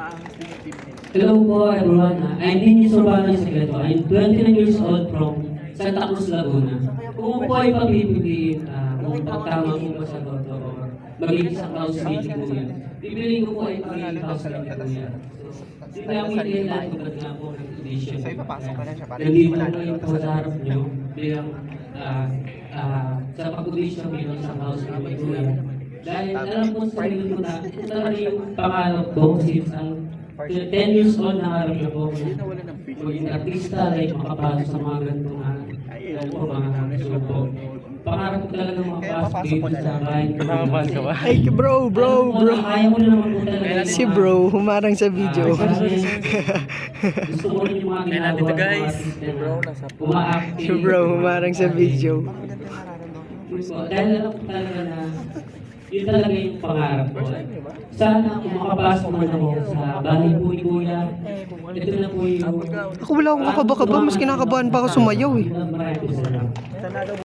Hello po everyone. I'm Dennis Urbano Secreto. I'm 29 years old from Santa Cruz, Laguna. Kung po ay papipiliin kung pagtama po ba sa toto o magiging isang house lady po yan, pipiliin ko po ay magiging house lady po yan. Sinabihin natin tulad nga po ng condition. Nandito ngayon po sa harap nyo bilang sa pag-condition bilang isang house lady po yan. Dahil alam po sa sarili ko na ito talaga yung pangarap ko since ang 10 years old na harap na po maging artista, like makapasok sa mga ganitong mga supo. Pangarap ko talaga makapasok dito sa bahay ko. Ay, bro. Kaya mo na naman po talaga. Si bro, humarang sa video. Gusto ko rin yung mga ginagawa ng mga artista na umaakit. Si bro, humarang sa video. Dahil alam ko talaga na yun talaga yung pangarap ko. Sana kung makapasok man ako sa bahay po ni Kuya, ito na po yung... Ako wala akong kakaba-kaba, mas kinakabahan pa ako sumayaw eh. Maraming salamat.